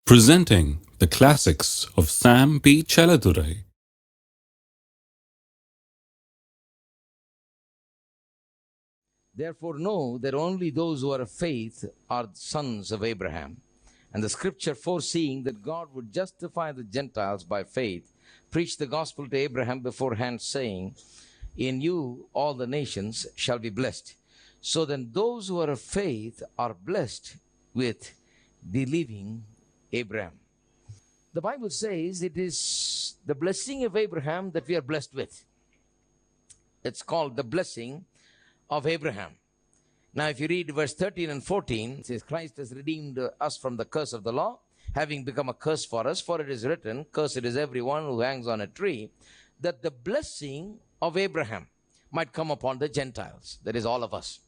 Presenting the classics of Sam P. Chelladurai. Therefore know that only those who are of faith are sons of Abraham. And the scripture, foreseeing that God would justify the Gentiles by faith, preached the gospel to Abraham beforehand, saying, in you all the nations shall be blessed. So then those who are of faith are blessed with believing Abraham. The Bible says it is the blessing of Abraham that we are blessed with. It's called the blessing of Abraham. Now, if you read verse 13 and 14, it says, Christ has redeemed us from the curse of the law, having become a curse for us. For it is written, cursed is everyone who hangs on a tree, that the blessing of Abraham might come upon the Gentiles. That is, all of us.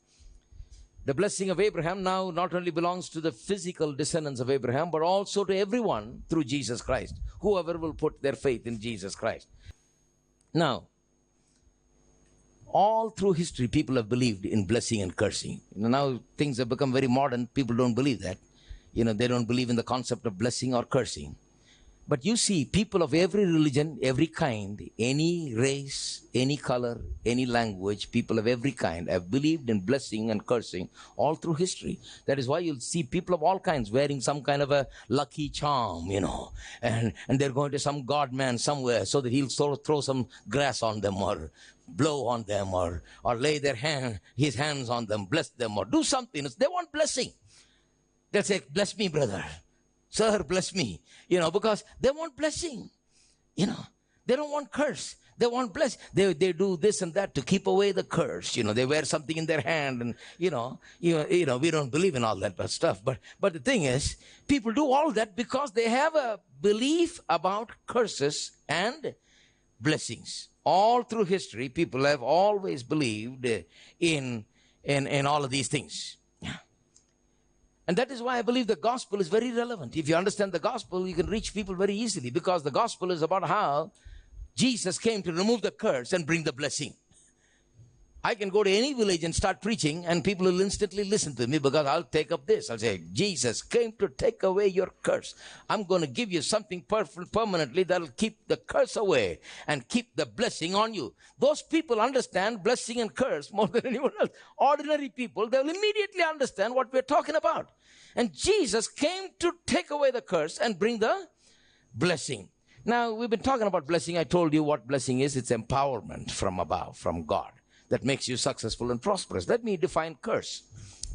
The blessing of Abraham now not only belongs to the physical descendants of Abraham, but also to everyone through Jesus Christ, whoever will put their faith in Jesus Christ. Now, all through history, people have believed in blessing and cursing. Now things have become very modern. People don't believe that. They don't believe in the concept of blessing or cursing. But you see, people of every religion, every kind, any race, any color, any language, people of every kind have believed in blessing and cursing all through history. That is why you'll see people of all kinds wearing some kind of a lucky charm, and they're going to some god man somewhere so that he'll sort of throw some grass on them or blow on them or lay his hands on them, bless them or do something. They want blessing. They'll say, bless me, brother. Sir, bless me, because they want blessing, they don't want curse. They want bless. They do this and that to keep away the curse. They wear something in their hand and, we don't believe in all that stuff. But the thing is, people do all that because they have a belief about curses and blessings. All through history, people have always believed in all of these things. And that is why I believe the gospel is very relevant. If you understand the gospel, you can reach people very easily, because the gospel is about how Jesus came to remove the curse and bring the blessing. I can go to any village and start preaching, and people will instantly listen to me because I'll take up this. I'll say, Jesus came to take away your curse. I'm going to give you something permanently that'll keep the curse away and keep the blessing on you. Those people understand blessing and curse more than anyone else. Ordinary people, they'll immediately understand what we're talking about. And Jesus came to take away the curse and bring the blessing. Now, we've been talking about blessing. I told you what blessing is. It's empowerment from above, from God, that makes you successful and prosperous. Let me define curse,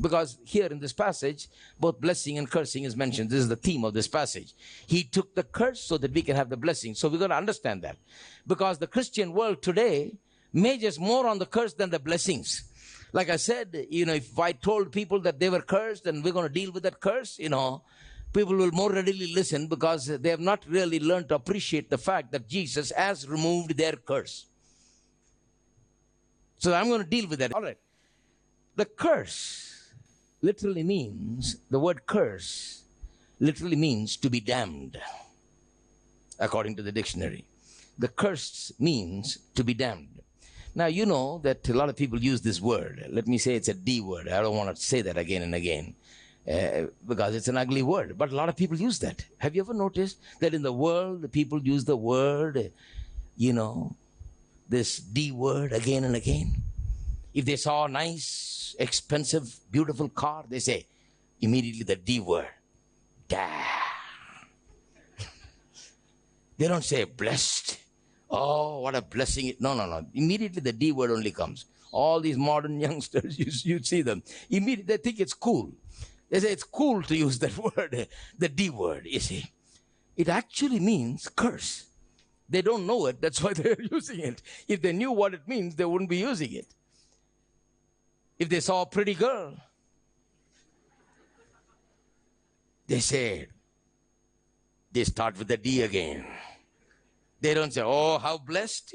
because here in this passage, both blessing and cursing is mentioned. This is the theme of this passage. He took the curse so that we can have the blessing. So we've got to understand that, because the Christian world today majors more on the curse than the blessings. Like I said, if I told people that they were cursed and we're going to deal with that curse, people will more readily listen, because they have not really learned to appreciate the fact that Jesus has removed their curse. So I'm going to deal with that. All right. The curse literally means, the word curse literally means to be damned, according to the dictionary. The curse means to be damned. Now, you know that a lot of people use this word. Let me say it's a D word. I don't want to say that again and again because it's an ugly word. But a lot of people use that. Have you ever noticed that in the world, the people use the word, this D word again and again? If they saw a nice, expensive, beautiful car, they say immediately the D word. Damn. They don't say blessed. Oh, what a blessing. No. Immediately the D word only comes. All these modern youngsters, you see them. Immediately they think it's cool. They say it's cool to use that word, the D word, you see. It actually means curse. They don't know it. That's why they're using it. If they knew what it means, they wouldn't be using it. If they saw a pretty girl, they start with the D again. They don't say, oh, how blessed.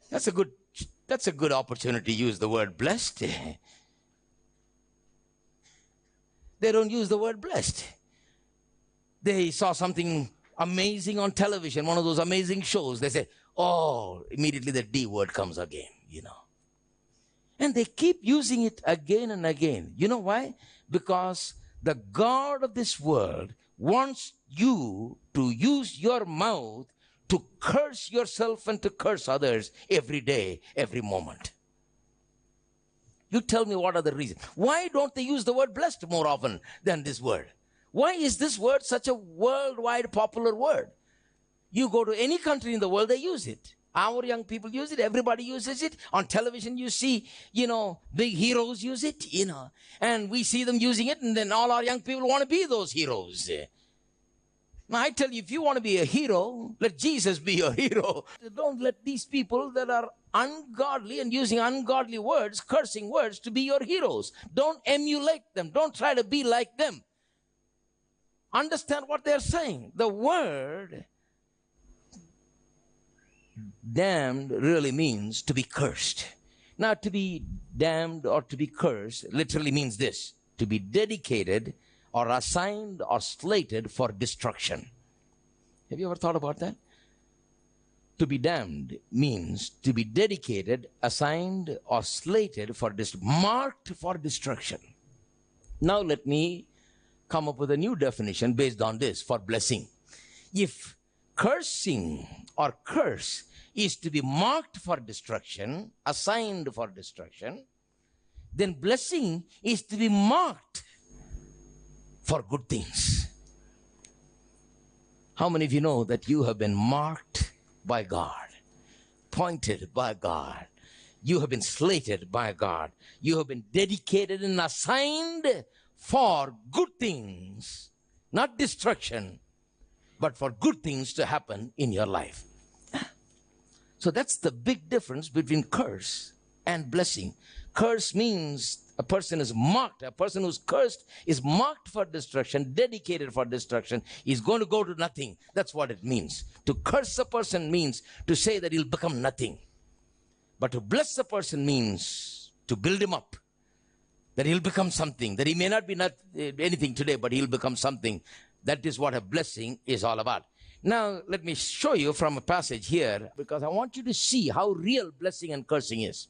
That's a good opportunity to use the word blessed. They don't use the word blessed. They saw something amazing on television, one of those amazing shows. They say, oh, immediately the D word comes again, And they keep using it again and again. You know why? Because The God of this world wants you to use your mouth to curse yourself and to curse others every day, every moment. You tell me what are the reasons. Why don't they use the word blessed more often than this word? Why is this word such a worldwide popular word? You go to any country in the world, they use it. Our young people use it. Everybody uses it. On television, you see, big heroes use it, and we see them using it, and then all our young people want to be those heroes. Now, I tell you, if you want to be a hero, let Jesus be your hero. Don't let these people that are ungodly and using ungodly words, cursing words, to be your heroes. Don't emulate them. Don't try to be like them. Understand what they're saying. The word damned really means to be cursed. Now, to be damned or to be cursed literally means this: to be dedicated or assigned or slated for destruction. Have you ever thought about that? To be damned means to be dedicated, assigned, or slated for marked for destruction. Now let me come up with a new definition based on this for blessing. If cursing or curse is to be marked for destruction, assigned for destruction, then blessing is to be marked for good things. How many of you know that you have been marked by God, pointed by God? You have been slated by God. You have been dedicated and assigned for good things, not destruction, but for good things to happen in your life. So that's the big difference between curse and blessing. Curse means a person is marked. A person who's cursed is marked for destruction, dedicated for destruction. He's going to go to nothing. That's what it means. To curse a person means to say that he'll become nothing. But to bless a person means to build him up, that he'll become something, that he may not be anything today, but he'll become something. That is what a blessing is all about. Now, let me show you from a passage here, because I want you to see how real blessing and cursing is.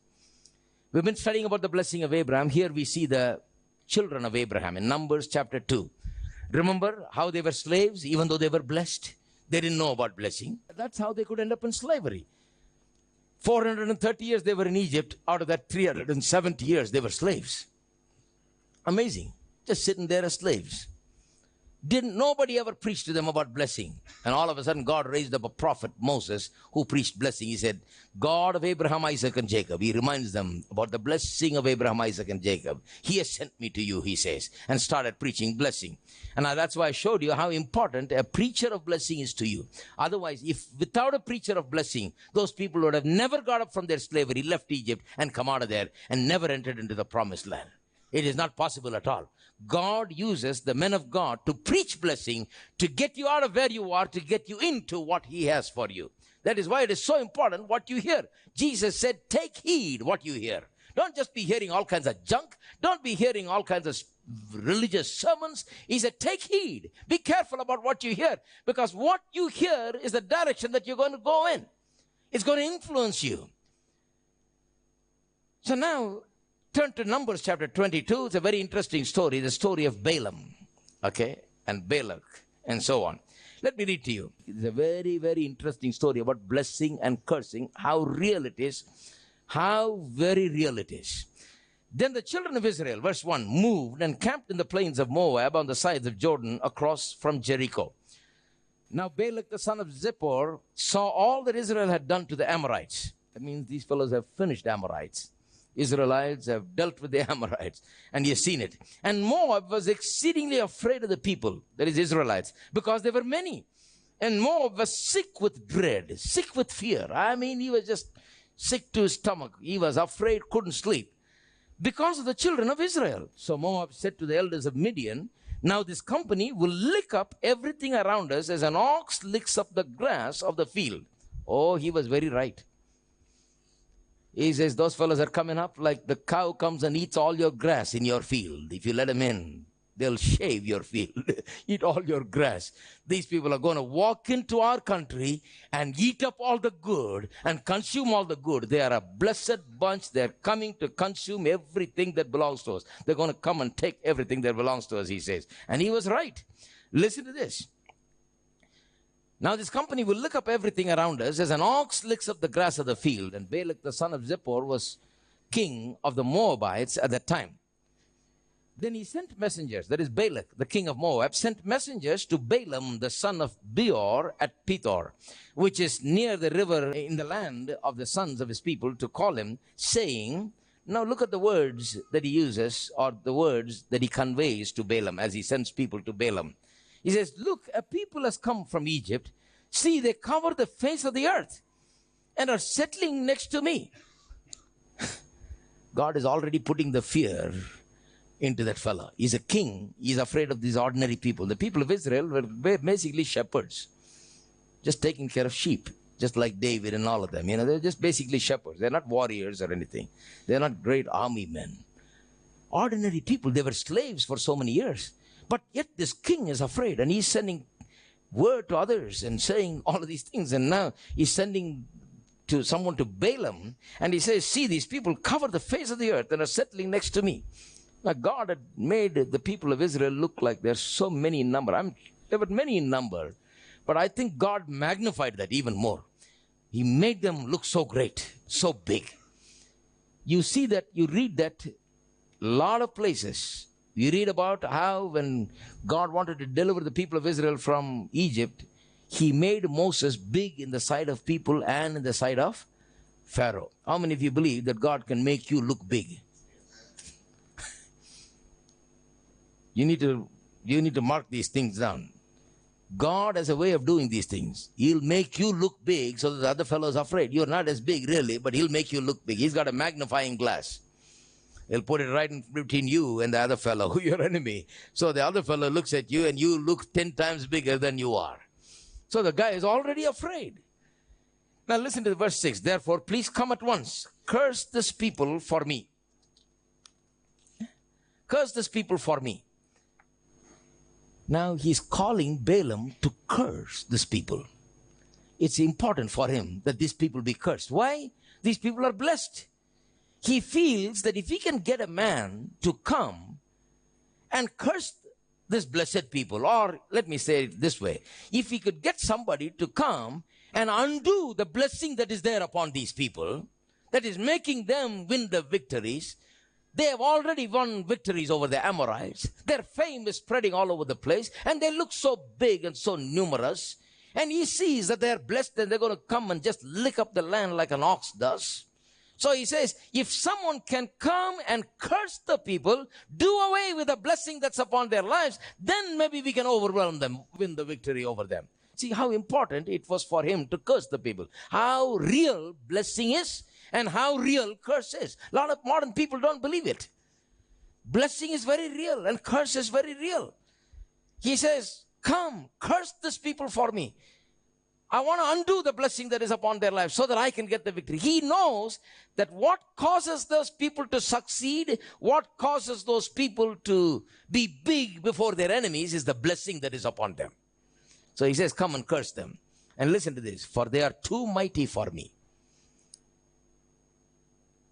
We've been studying about the blessing of Abraham. Here we see the children of Abraham in Numbers chapter 2. Remember how they were slaves, even though they were blessed? They didn't know about blessing. That's how they could end up in slavery. 430 years they were in Egypt. Out of that 370 years, they were slaves. Amazing. Just sitting there as slaves. Nobody ever preached to them about blessing. And all of a sudden, God raised up a prophet, Moses, who preached blessing. He said, God of Abraham, Isaac, and Jacob. He reminds them about the blessing of Abraham, Isaac, and Jacob. He has sent me to you, he says, and started preaching blessing. And that's why I showed you how important a preacher of blessing is to you. Otherwise, without a preacher of blessing, those people would have never got up from their slavery, left Egypt, and come out of there, and never entered into the promised land. It is not possible at all. God uses the men of God to preach blessing, to get you out of where you are, to get you into what he has for you. That is why it is so important what you hear. Jesus said, take heed what you hear. Don't just be hearing all kinds of junk. Don't be hearing all kinds of religious sermons. He said, take heed. Be careful about what you hear, because what you hear is the direction that you're going to go in. It's going to influence you. So now, turn to Numbers chapter 22. It's a very interesting story, the story of Balaam, and Balak, and so on. Let me read to you. It's a very, very interesting story about blessing and cursing, how real it is, how very real it is. Then the children of Israel, verse 1, moved and camped in the plains of Moab on the sides of Jordan across from Jericho. Now Balak the son of Zippor saw all that Israel had done to the Amorites. That means these fellows have finished Amorites. Israelites have dealt with the Amorites, and you've seen it. And Moab was exceedingly afraid of the people, that is Israelites, because there were many. And Moab was sick with dread, sick with fear. I mean, he was just sick to his stomach. He was afraid, couldn't sleep, because of the children of Israel. So Moab said to the elders of Midian, now this company will lick up everything around us as an ox licks up the grass of the field. Oh, he was very right. He says, those fellows are coming up like the cow comes and eats all your grass in your field. If you let them in, They'll shave your field, eat all your grass. These people are going to walk into our country and eat up all the good and consume all the good. They are a blessed bunch. They're coming to consume everything that belongs to us. They're going to come and take everything that belongs to us, he says. And he was right. Listen to this. Now this company will lick up everything around us as an ox licks up the grass of the field. And Balak, the son of Zippor, was king of the Moabites at that time. Then he sent messengers, that is Balak, the king of Moab, sent messengers to Balaam, the son of Beor, at Pethor, which is near the river in the land of the sons of his people, to call him, saying, now look at the words that he uses, or the words that he conveys to Balaam as he sends people to Balaam. He says, look, a people has come from Egypt. See, they cover the face of the earth and are settling next to me. God is already putting the fear into that fellow. He's a king. He's afraid of these ordinary people. The people of Israel were basically shepherds, just taking care of sheep, just like David and all of them. You know, they're just basically shepherds. They're not warriors or anything. They're not great army men. Ordinary people. They were slaves for so many years. But yet this king is afraid, and he's sending word to others and saying all of these things. And now he's sending to someone to Balaam, and he says, see, these people cover the face of the earth and are settling next to me. Now, God had made the people of Israel look like there's so many in number. There were many in number, but I think God magnified that even more. He made them look so great, so big. You see that, you read that a lot of places. You read about how when God wanted to deliver the people of Israel from Egypt, he made Moses big in the sight of people and in the sight of Pharaoh. How many of you believe that God can make you look big? You need to mark these things down. God has a way of doing these things. He'll make you look big so that the other fellow is afraid. You're not as big really, but he'll make you look big. He's got a magnifying glass. He'll put it right in between you and the other fellow, your enemy. So the other fellow looks at you and you look 10 times bigger than you are. So the guy is already afraid. Now listen to verse 6. Therefore, please come at once. Curse this people for me. Curse this people for me. Now he's calling Balaam to curse this people. It's important for him that these people be cursed. Why? These people are blessed. He feels that if he can get a man to come and curse this blessed people, or let me say it this way, if he could get somebody to come and undo the blessing that is there upon these people, that is making them win the victories. They have already won victories over the Amorites. Their fame is spreading all over the place, and they look so big and so numerous. And he sees that they're blessed and they're going to come and just lick up the land like an ox does. So he says, if someone can come and curse the people, do away with the blessing that's upon their lives, then maybe we can overwhelm them, win the victory over them. See how important it was for him to curse the people. How real blessing is and how real curse is. A lot of modern people don't believe it. Blessing is very real and curse is very real. He says, come, curse this people for me. I want to undo the blessing that is upon their lives so that I can get the victory. He knows that what causes those people to succeed, what causes those people to be big before their enemies is the blessing that is upon them. So he says, come and curse them. And listen to this, for they are too mighty for me.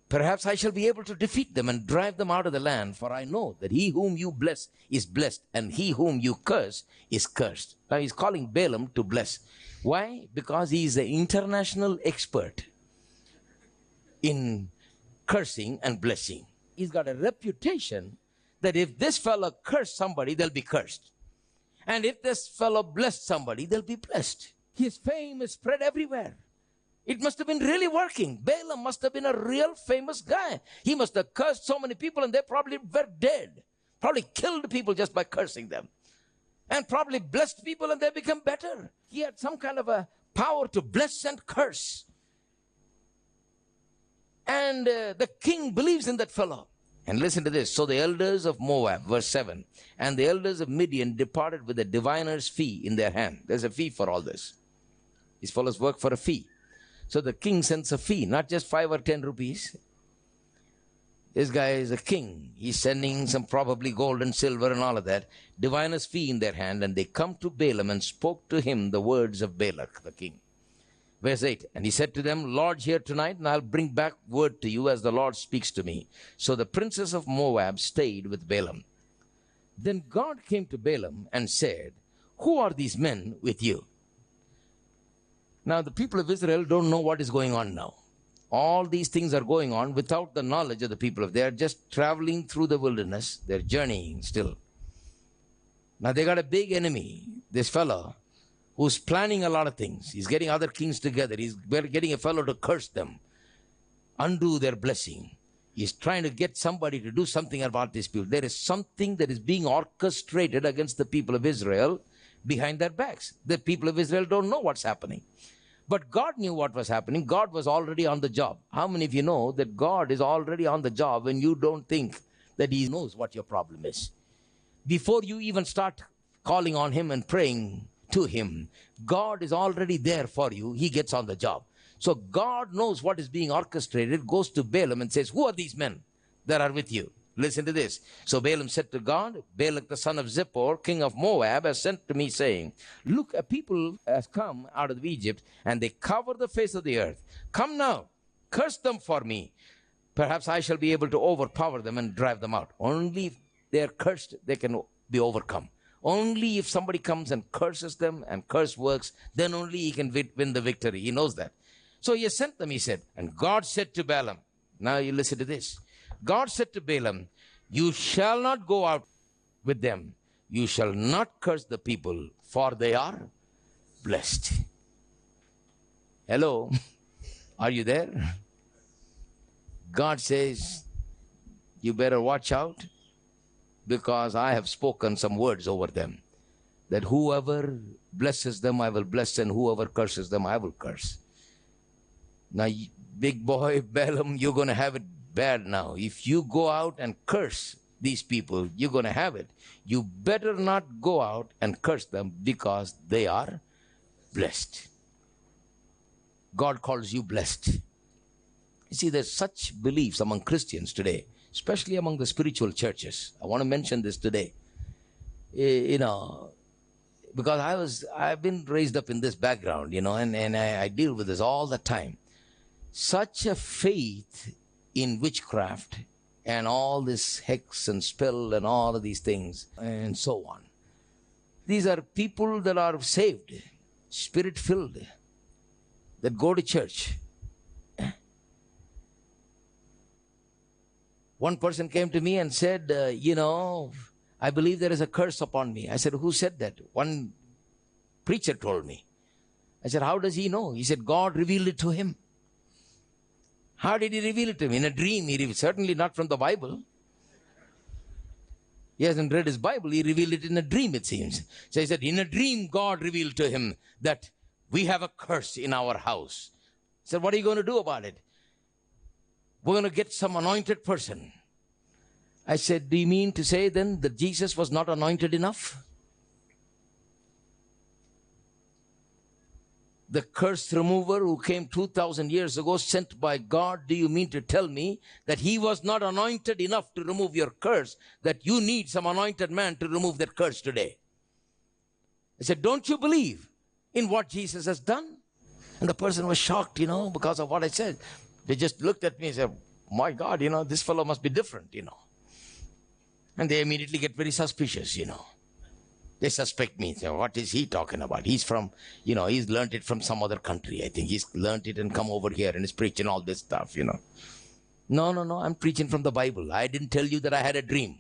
Perhaps I shall be able to defeat them and drive them out of the land, for I know that he whom you bless is blessed, and he whom you curse is cursed. Now he's calling Balaam to bless. Why? Because he is an international expert in cursing and blessing. He's got a reputation that if this fellow cursed somebody, they'll be cursed. And if this fellow blessed somebody, they'll be blessed. His fame is spread everywhere. It must have been really working. Balaam must have been a real famous guy. He must have cursed so many people and they probably were dead. Probably killed people just by cursing them. And probably blessed people and they become better. He had some kind of a power to bless and curse. And the king believes in that fellow. And listen to this. So the elders of Moab, verse 7, and the elders of Midian departed with a diviner's fee in their hand. There's a fee for all this. These fellows work for a fee. So the king sends a fee, not just 5 or 10 rupees. This guy is a king. He's sending some probably gold and silver and all of that, diviner's fee in their hand, and they come to Balaam and spoke to him the words of Balak, the king. Verse 8, and he said to them, Lodge here tonight, and I'll bring back word to you as the Lord speaks to me. So the princes of Moab stayed with Balaam. Then God came to Balaam and said, who are these men with you? Now the people of Israel don't know what is going on now. All these things are going on without the knowledge of the people. They are just traveling through the wilderness. They're journeying still. Now they got a big enemy, this fellow, who's planning a lot of things. He's getting other kings together. He's getting a fellow to curse them, undo their blessing. He's trying to get somebody to do something about these people. There is something that is being orchestrated against the people of Israel behind their backs. The people of Israel don't know what's happening. But God knew what was happening. God was already on the job. How many of you know that God is already on the job when you don't think that He knows what your problem is? Before you even start calling on Him and praying to Him, God is already there for you. He gets on the job. So God knows what is being orchestrated, goes to Balaam and says, who are these men that are with you? Listen to this. So Balaam said to God, Balak the son of Zippor, king of Moab, has sent to me saying, look, a people has come out of Egypt, and they cover the face of the earth. Come now, curse them for me. Perhaps I shall be able to overpower them and drive them out. Only if they are cursed, they can be overcome. Only if somebody comes and curses them and curse works, then only he can win the victory. He knows that. So he has sent them, he said. And God said to Balaam, now you listen to this. God said to Balaam, you shall not go out with them. You shall not curse the people, for they are blessed. Hello? Are you there? God says, you better watch out, because I have spoken some words over them, that whoever blesses them, I will bless, and whoever curses them, I will curse. Now, big boy Balaam, you're going to have it bad now. If you go out and curse these people, you're going to have it. You better not go out and curse them, because they are blessed. God calls you blessed. You see, there's such beliefs among Christians today, especially among the spiritual churches. I want to mention this today. Because I've been raised up in this background, and I deal with this all the time. Such a faith in witchcraft and all this hex and spell and all of these things and so on. These are people that are saved, spirit-filled, that go to church. One person came to me and said, I believe there is a curse upon me. I said, who said that? One preacher told me. I said, how does he know? He said, God revealed it to him. How did he reveal it to him? In a dream. Certainly not from the Bible. He hasn't read his Bible. He revealed it in a dream, it seems. So he said, in a dream, God revealed to him that we have a curse in our house. He said, what are you going to do about it? We're going to get some anointed person. I said, do you mean to say then that Jesus was not anointed enough? The curse remover who came 2,000 years ago, sent by God, do you mean to tell me that he was not anointed enough to remove your curse, that you need some anointed man to remove that curse today? I said, don't you believe in what Jesus has done? And the person was shocked, because of what I said. They just looked at me and said, my God, this fellow must be different, And they immediately get very suspicious, They suspect me. So what is he talking about? He's from, he's learned it from some other country. I think he's learned it and come over here and is preaching all this stuff, No, I'm preaching from the Bible. I didn't tell you that I had a dream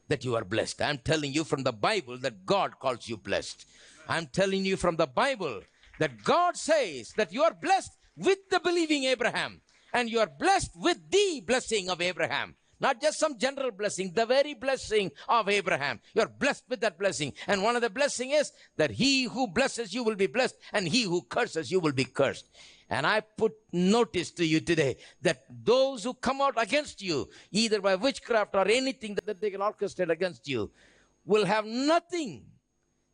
that you are blessed. I'm telling you from the Bible that God calls you blessed. I'm telling you from the Bible that God says that you are blessed with the believing Abraham. And you are blessed with the blessing of Abraham. Not just some general blessing, the very blessing of Abraham. You're blessed with that blessing. And one of the blessing is that he who blesses you will be blessed, and he who curses you will be cursed. And I put notice to you today that those who come out against you, either by witchcraft or anything that they can orchestrate against you, will have nothing.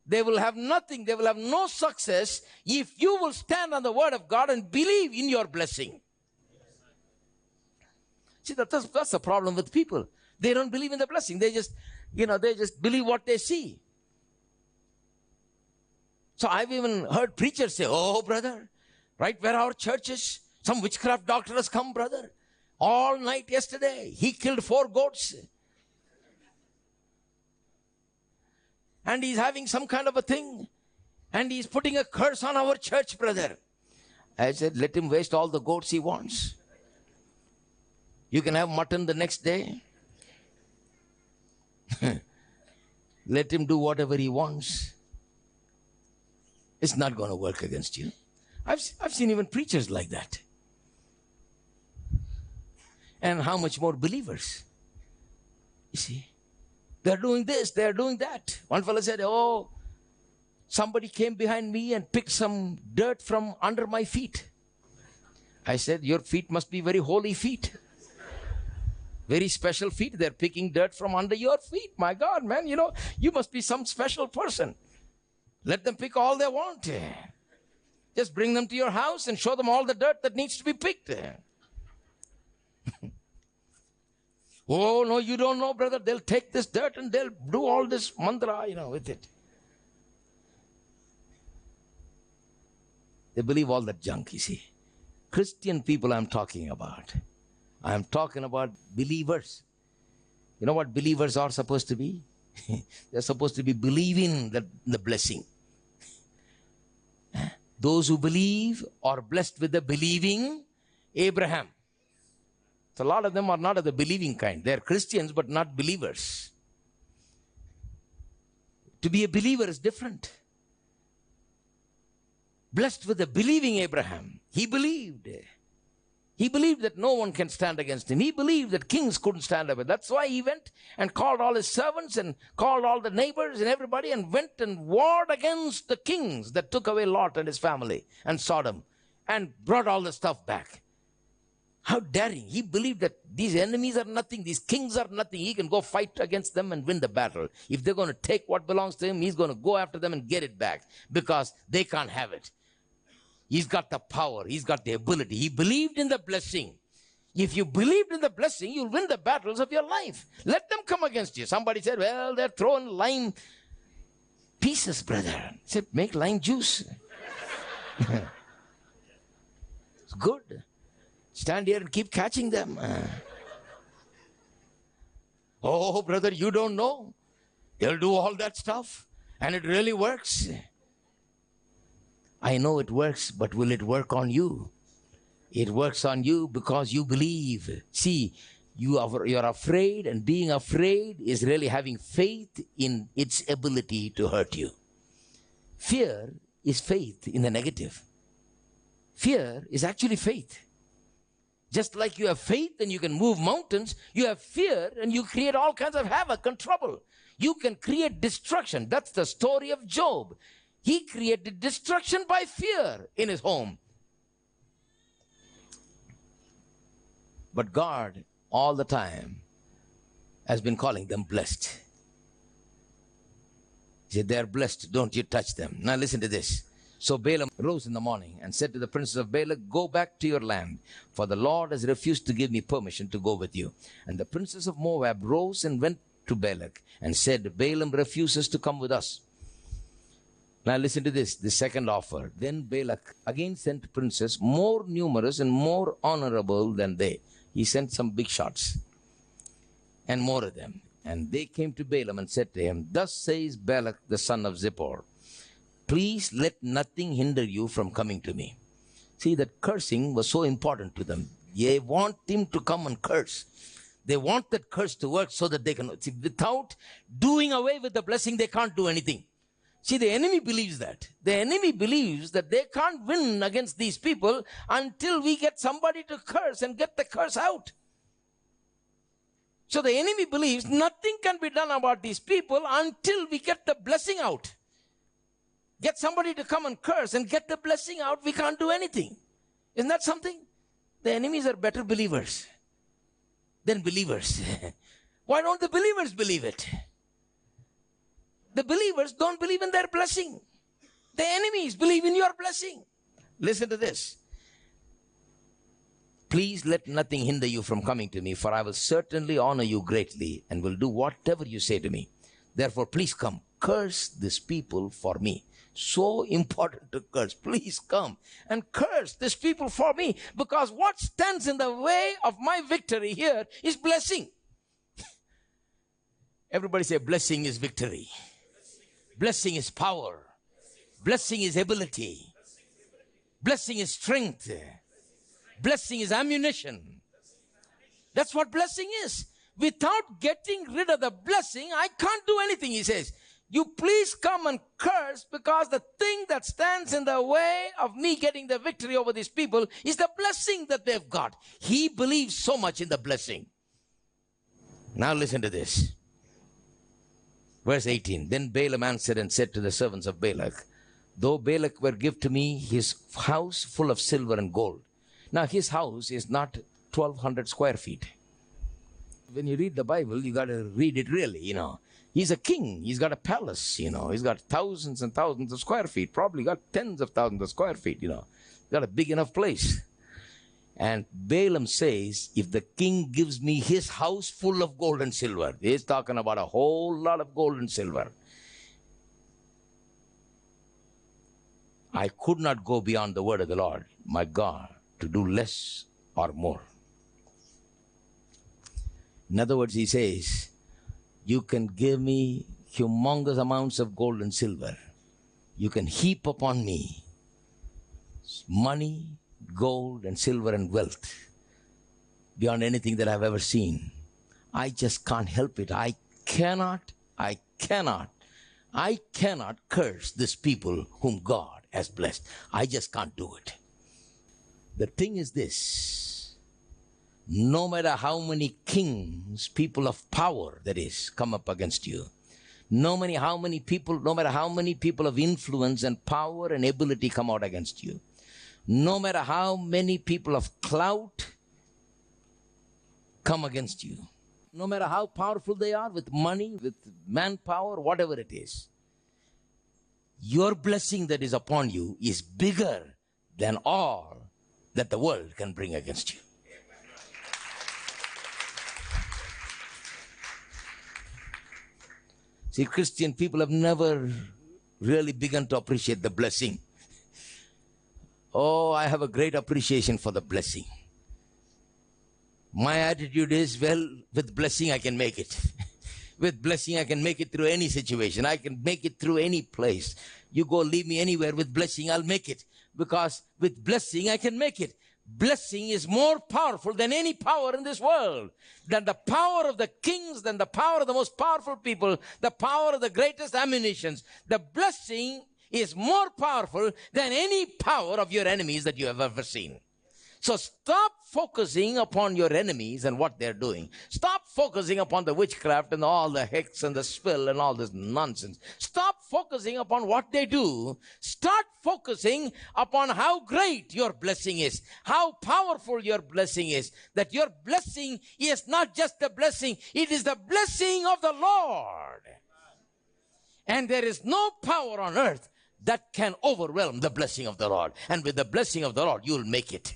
They will have nothing. They will have no success if you will stand on the word of God and believe in your blessing. See, that's the problem with people. They don't believe in the blessing. They just believe what they see. So I've even heard preachers say, oh, brother, right where our church is, some witchcraft doctor has come, brother. All night yesterday, he killed 4 goats. And he's having some kind of a thing. And he's putting a curse on our church, brother. I said, let him waste all the goats he wants. You can have mutton the next day. Let him do whatever he wants. It's not going to work against you. I've seen even preachers like that. And how much more believers? You see, they're doing this, they're doing that. One fellow said, oh, somebody came behind me and picked some dirt from under my feet. I said, your feet must be very holy feet. Very special feet. They're picking dirt from under your feet. My God, man, you must be some special person. Let them pick all they want. Just bring them to your house and show them all the dirt that needs to be picked. Oh, no, you don't know, brother. They'll take this dirt and they'll do all this mantra, with it. They believe all that junk, you see. Christian people I'm talking about. I'm talking about believers. You know what believers are supposed to be? They're supposed to be believing the blessing. Those who believe are blessed with the believing Abraham. So a lot of them are not of the believing kind. They're Christians but not believers. To be a believer is different. Blessed with the believing Abraham. He believed. He believed that no one can stand against him. He believed that kings couldn't stand up. That's why he went and called all his servants and called all the neighbors and everybody and went and warred against the kings that took away Lot and his family and Sodom and brought all the stuff back. How daring. He believed that these enemies are nothing. These kings are nothing. He can go fight against them and win the battle. If they're going to take what belongs to him, he's going to go after them and get it back because they can't have it. He's got the power. He's got the ability. He believed in the blessing. If you believed in the blessing, you'll win the battles of your life. Let them come against you. Somebody said, well, they're throwing lime pieces, brother. I said, make lime juice. It's good. Stand here and keep catching them. Oh, brother, you don't know. They'll do all that stuff. And it really works. I know it works, but will it work on you? It works on you because you believe. See, you're afraid, and being afraid is really having faith in its ability to hurt you. Fear is faith in the negative. Fear is actually faith. Just like you have faith and you can move mountains, you have fear and you create all kinds of havoc and trouble. You can create destruction. That's the story of Job. He created destruction by fear in his home. But God, all the time, has been calling them blessed. He said, they're blessed, don't you touch them. Now listen to this. So Balaam rose in the morning and said to the princes of Balak, go back to your land, for the Lord has refused to give me permission to go with you. And the princes of Moab rose and went to Balak and said, Balaam refuses to come with us. Now listen to this, the second offer. Then Balak again sent princes more numerous and more honorable than they. He sent some big shots and more of them. And they came to Balaam and said to him, thus says Balak the son of Zippor, please let nothing hinder you from coming to me. See, that cursing was so important to them. They want him to come and curse. They want that curse to work so that they can, see, without doing away with the blessing, they can't do anything. See, the enemy believes that. The enemy believes that they can't win against these people until we get somebody to curse and get the curse out. So the enemy believes nothing can be done about these people until we get the blessing out. Get somebody to come and curse and get the blessing out, we can't do anything. Isn't that something? The enemies are better believers than believers. Why don't the believers believe it? The believers don't believe in their blessing. The enemies believe in your blessing. Listen to this. Please let nothing hinder you from coming to me, for I will certainly honor you greatly and will do whatever you say to me. Therefore, please come. Curse this people for me. So important to curse. Please come and curse this people for me, because what stands in the way of my victory here is blessing. Everybody say, blessing is victory. Blessing is power. Blessing is ability. Blessing is strength. Blessing is ammunition. That's what blessing is. Without getting rid of the blessing, I can't do anything, he says. You please come and curse, because the thing that stands in the way of me getting the victory over these people is the blessing that they've got. He believes so much in the blessing. Now listen to this. Verse 18. Then Balaam answered and said to the servants of Balak, though Balak were give to me his house full of silver and gold. Now his house is not 1,200 square feet. When you read the Bible, you got to read it really, He's a king. He's got a palace, He's got thousands and thousands of square feet. Probably got tens of thousands of square feet, Got a big enough place. And Balaam says, if the king gives me his house full of gold and silver, he's talking about a whole lot of gold and silver, I could not go beyond the word of the Lord, my God, to do less or more. In other words, he says, you can give me humongous amounts of gold and silver. You can heap upon me money, gold and silver and wealth beyond anything that I've ever seen. I just can't help it. I cannot curse these people whom God has blessed. I just can't do it. The thing is this: no matter how many kings, people of power, that is, come up against you, no matter how many people of influence and power and ability come out against you, no matter how many people of clout come against you, no matter how powerful they are with money, with manpower, whatever it is, your blessing that is upon you is bigger than all that the world can bring against you. See, Christian people have never really begun to appreciate the blessing. Oh, I have a great appreciation for the blessing. My attitude is, well, with blessing I can make it. With blessing I can make it through any situation. I can make it through any place. You go leave me anywhere, with blessing I'll make it. Because with blessing I can make it. Blessing is more powerful than any power in this world. Than the power of the kings, than the power of the most powerful people, the power of the greatest ammunitions. The blessing is more powerful than any power of your enemies that you have ever seen. So stop focusing upon your enemies and what they're doing. Stop focusing upon the witchcraft and all the hex and the spell and all this nonsense. Stop focusing upon what they do. Start focusing upon how great your blessing is, how powerful your blessing is, that your blessing is not just a blessing, it is the blessing of the Lord. And there is no power on earth that can overwhelm the blessing of the Lord. And with the blessing of the Lord, you'll make it.